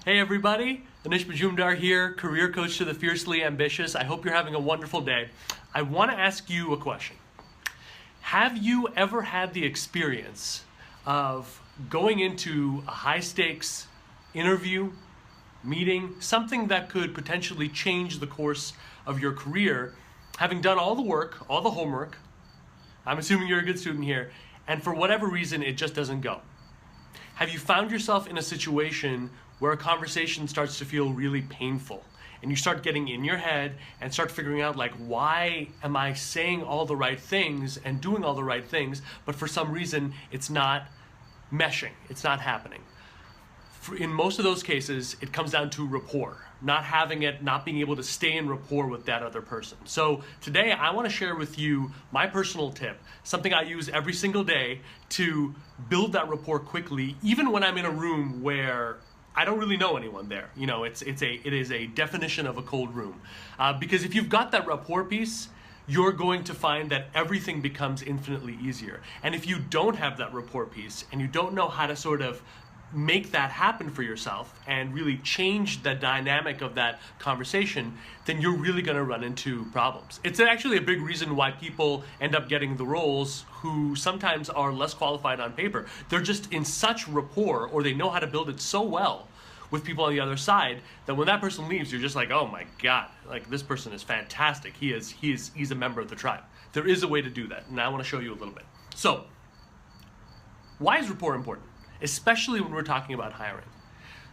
Hey everybody, Anish Majumdar here, career coach to the fiercely ambitious. I hope you're having a wonderful day. I want to ask you a question. Have you ever had the experience of going into a high stakes interview, meeting, something that could potentially change the course of your career, having done all the work, all the homework, I'm assuming you're a good student here, and for whatever reason it just doesn't go? Have you found yourself in a situation where a conversation starts to feel really painful and you start getting in your head and start figuring out, like, why am I saying all the right things and doing all the right things, but for some reason it's not meshing, it's not happening? In most of those cases, it comes down to rapport, not being able to stay in rapport with that other person. So today I want to share with you my personal tip, something I use every single day to build that rapport quickly, even when I'm in a room where I don't really know anyone there. You know, it is a definition of a cold room. Because if you've got that rapport piece, you're going to find that everything becomes infinitely easier. And if you don't have that rapport piece and you don't know how to sort of make that happen for yourself and really change the dynamic of that conversation, then you're really going to run into problems. It's actually a big reason why people end up getting the roles who sometimes are less qualified on paper. They're just in such rapport, or they know how to build it so well with people on the other side, that when that person leaves, you're just like, oh my God, like, this person is fantastic. He's a member of the tribe. There is a way to do that, and I want to show you a little bit. So, why is rapport important? Especially when we're talking about hiring.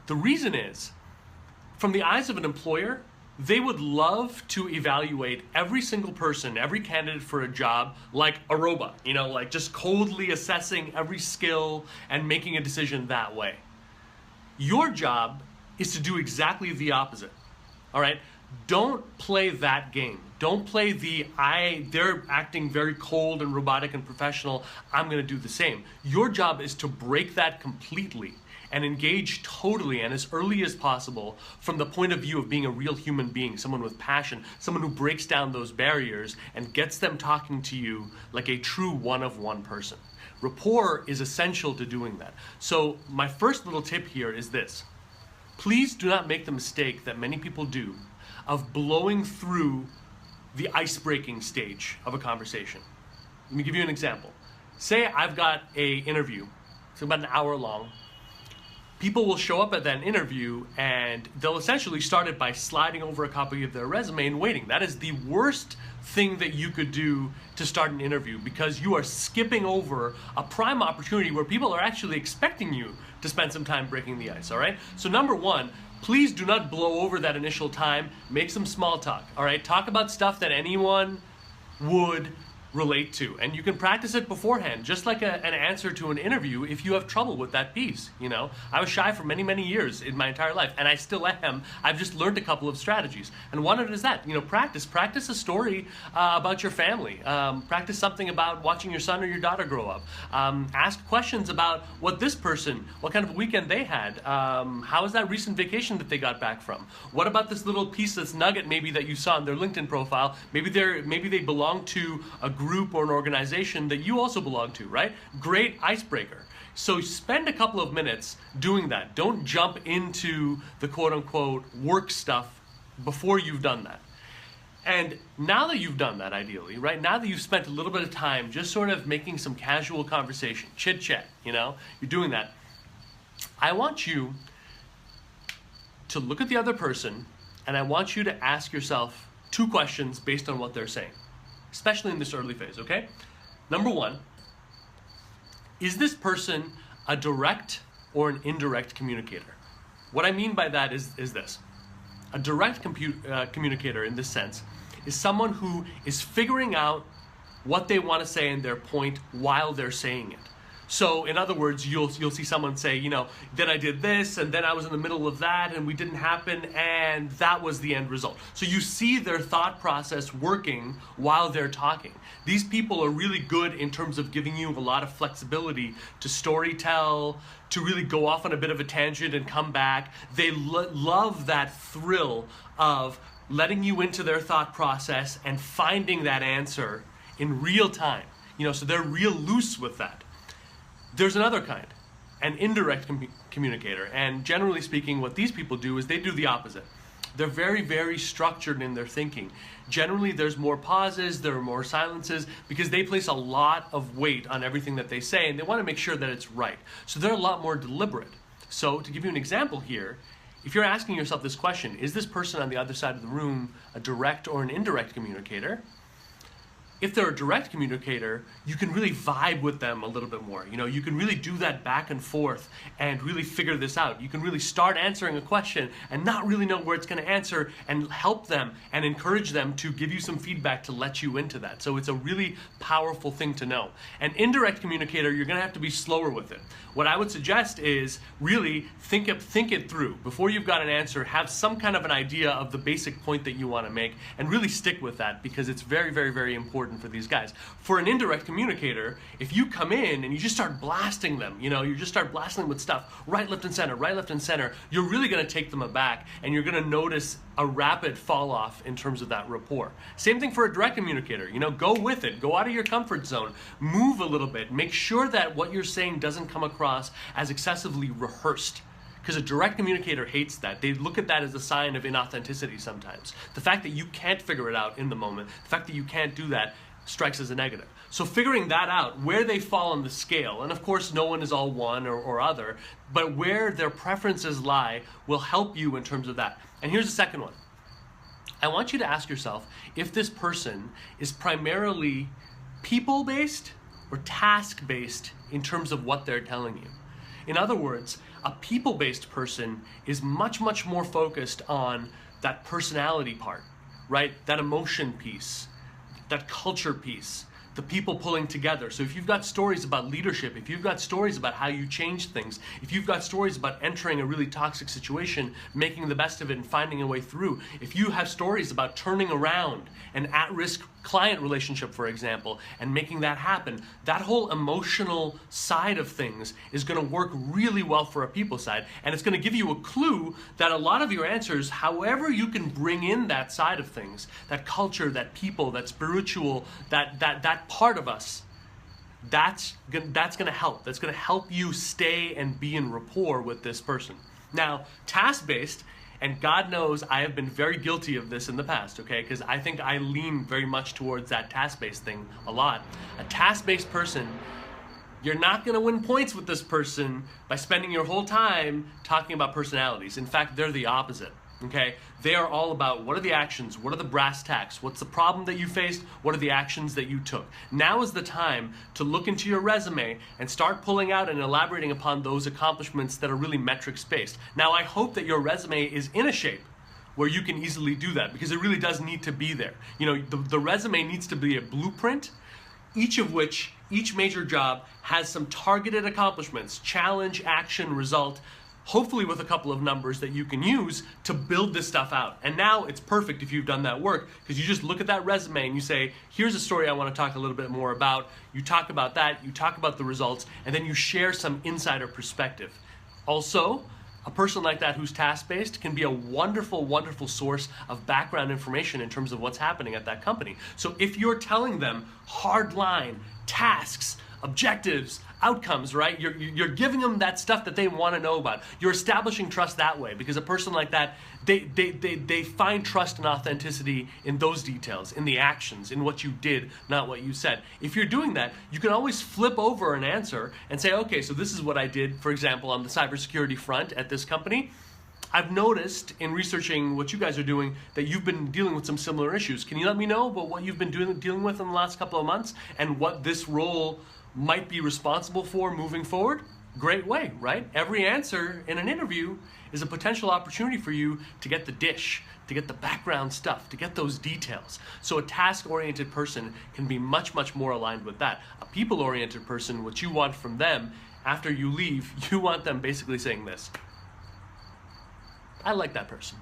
The reason is, from the eyes of an employer, they would love to evaluate every single person, every candidate for a job like a robot, you know, like just coldly assessing every skill and making a decision that way. Your job is to do exactly the opposite, all right? Don't play that game. Don't play they're acting very cold and robotic and professional, I'm gonna do the same. Your job is to break that completely and engage totally and as early as possible from the point of view of being a real human being, someone with passion, someone who breaks down those barriers and gets them talking to you like a true one-of-one person. Rapport is essential to doing that. So my first little tip here is this. Please do not make the mistake that many people do of blowing through the ice-breaking stage of a conversation. Let me give you an example. Say I've got an interview, it's about an hour long. People will show up at that interview and they'll essentially start it by sliding over a copy of their resume and waiting. That is the worst thing that you could do to start an interview, because you are skipping over a prime opportunity where people are actually expecting you to spend some time breaking the ice, all right? So number one, please do not blow over that initial time. Make some small talk, all right? Talk about stuff that anyone would relate to, and you can practice it beforehand, just like an answer to an interview if you have trouble with that piece. You know, I was shy for many years in my entire life, and I still am. I've just learned a couple of strategies, and one of it is that, you know, practice a story about your family. Practice something about watching your son or your daughter grow up. Ask questions about what kind of a weekend they had. How was that recent vacation that they got back from? What about this little piece, this nugget maybe that you saw on their LinkedIn profile? Maybe they belong to a group or an organization that you also belong to, right? Great icebreaker. So spend a couple of minutes doing that. Don't jump into the quote-unquote work stuff before you've done that. And now that you've done that, ideally, right? Now that you've spent a little bit of time just sort of making some casual conversation, chit-chat, you know, you're doing that. I want you to look at the other person, and I want you to ask yourself two questions based on what they're saying, especially in this early phase, okay? Number one, is this person a direct or an indirect communicator? What I mean by that is this. A direct communicator in this sense is someone who is figuring out what they want to say in their point while they're saying it. So in other words, you'll see someone say, you know, then I did this, and then I was in the middle of that, and we didn't happen, and that was the end result. So you see their thought process working while they're talking. These people are really good in terms of giving you a lot of flexibility to storytell, to really go off on a bit of a tangent and come back. They love that thrill of letting you into their thought process and finding that answer in real time. You know, so they're real loose with that. There's another kind, an indirect communicator. And generally speaking, what these people do is they do the opposite. They're very, very structured in their thinking. Generally, there's more pauses, there are more silences, because they place a lot of weight on everything that they say, and they want to make sure that it's right. So they're a lot more deliberate. So to give you an example here, if you're asking yourself this question, is this person on the other side of the room a direct or an indirect communicator? If they're a direct communicator, you can really vibe with them a little bit more. You know, you can really do that back and forth and really figure this out. You can really start answering a question and not really know where it's going to answer, and help them and encourage them to give you some feedback to let you into that. So it's a really powerful thing to know. An indirect communicator, you're going to have to be slower with it. What I would suggest is really think it through. Before you've got an answer, have some kind of an idea of the basic point that you want to make, and really stick with that, because it's very, very, very important for these guys. For an indirect communicator, if you come in and you just start blasting them, you just start blasting them with stuff, right, left, and center, you're really going to take them aback, and you're going to notice a rapid fall off in terms of that rapport. Same thing for a direct communicator. Go with it, go out of your comfort zone, move a little bit, make sure that what you're saying doesn't come across as excessively rehearsed. Because a direct communicator hates that. They look at that as a sign of inauthenticity sometimes. The fact that you can't figure it out in the moment, the fact that you can't do that, strikes as a negative. So figuring that out, where they fall on the scale, and of course no one is all one or other, but where their preferences lie will help you in terms of that. And here's the second one. I want you to ask yourself if this person is primarily people-based or task-based in terms of what they're telling you. In other words, a people-based person is much, much more focused on that personality part, right? That emotion piece, that culture piece, the people pulling together. So if you've got stories about leadership, if you've got stories about how you change things, if you've got stories about entering a really toxic situation, making the best of it and finding a way through, if you have stories about turning around an at-risk client relationship, for example, and making that happen, that whole emotional side of things is going to work really well for a people side, and it's going to give you a clue that a lot of your answers, however you can bring in that side of things, that culture, that people, that spiritual, that part of us, that's going to help. That's going to help you stay and be in rapport with this person. Now, task-based, and God knows I have been very guilty of this in the past, okay? Because I think I lean very much towards that task-based thing a lot. A task-based person, you're not going to win points with this person by spending your whole time talking about personalities. In fact, they're the opposite, okay? They are all about what are the actions, what are the brass tacks, what's the problem that you faced, what are the actions that you took. Now is the time to look into your resume and start pulling out and elaborating upon those accomplishments that are really metrics-based. Now, I hope that your resume is in a shape where you can easily do that, because it really does need to be there. The resume needs to be a blueprint, each major job has some targeted accomplishments, challenge, action, result, hopefully with a couple of numbers that you can use to build this stuff out. And now it's perfect if you've done that work, because you just look at that resume and you say, here's a story I want to talk a little bit more about. You talk about that, you talk about the results, and then you share some insider perspective. Also, a person like that who's task-based can be a wonderful, wonderful source of background information in terms of what's happening at that company. So if you're telling them hard line, tasks, objectives, outcomes, right? You're giving them that stuff that they want to know about. You're establishing trust that way, because a person like that, they find trust and authenticity in those details, in the actions, in what you did, not what you said. If you're doing that, you can always flip over an answer and say, okay, so this is what I did, for example, on the cybersecurity front at this company. I've noticed in researching what you guys are doing that you've been dealing with some similar issues. Can you let me know about what you've been dealing with in the last couple of months and what this role might be responsible for moving forward? Great way, right? Every answer in an interview is a potential opportunity for you to get the dish, to get the background stuff, to get those details. So a task-oriented person can be much, much more aligned with that. A people-oriented person, what you want from them after you leave, you want them basically saying this: I like that person.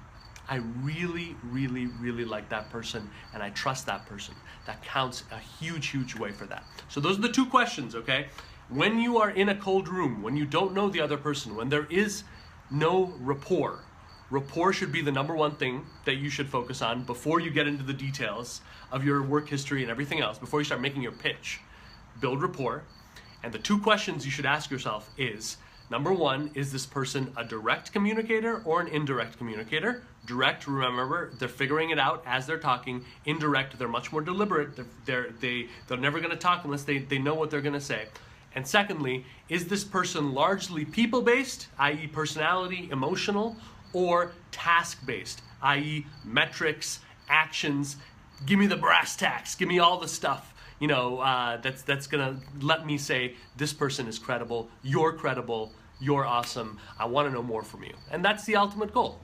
I really, really, really like that person, and I trust that person. That counts a huge, huge way for that. So those are the two questions, okay? When you are in a cold room, when you don't know the other person, when there is no rapport, rapport should be the number one thing that you should focus on before you get into the details of your work history and everything else, before you start making your pitch. Build rapport. And the two questions you should ask yourself is, Number one, is this person a direct communicator or an indirect communicator? Direct, remember, they're figuring it out as they're talking. Indirect, they're much more deliberate. They're never going to talk unless they know what they're going to say. And secondly, is this person largely people-based, i.e. personality, emotional, or task-based, i.e. metrics, actions, give me the brass tacks, give me all the stuff, that's gonna let me say this person is credible, you're awesome, I want to know more from you. And that's the ultimate goal.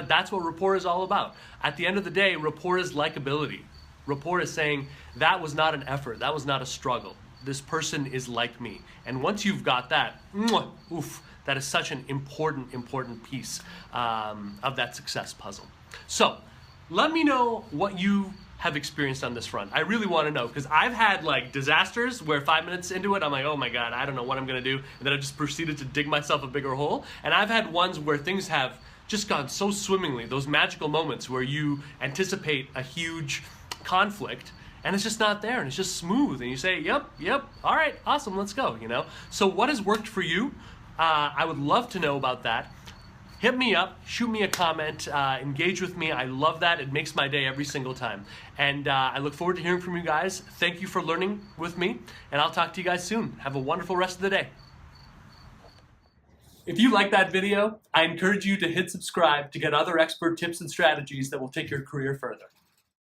That's what rapport is all about. At the end of the day, rapport is likability. Rapport is saying that was not an effort, that was not a struggle. This person is like me. And once you've got that, that is such an important piece of that success puzzle. So let me know what you have experienced on this front. I really want to know, because I've had like disasters where 5 minutes into it, I'm like, oh my God, I don't know what I'm going to do. And then I just proceeded to dig myself a bigger hole. And I've had ones where things have just gone so swimmingly, those magical moments where you anticipate a huge conflict and it's just not there, and it's just smooth, and you say, yep, all right, awesome, let's go, So what has worked for you? I would love to know about that. Hit me up, shoot me a comment, engage with me. I love that. It makes my day every single time. And I look forward to hearing from you guys. Thank you for learning with me, and I'll talk to you guys soon. Have a wonderful rest of the day. If you like that video, I encourage you to hit subscribe to get other expert tips and strategies that will take your career further.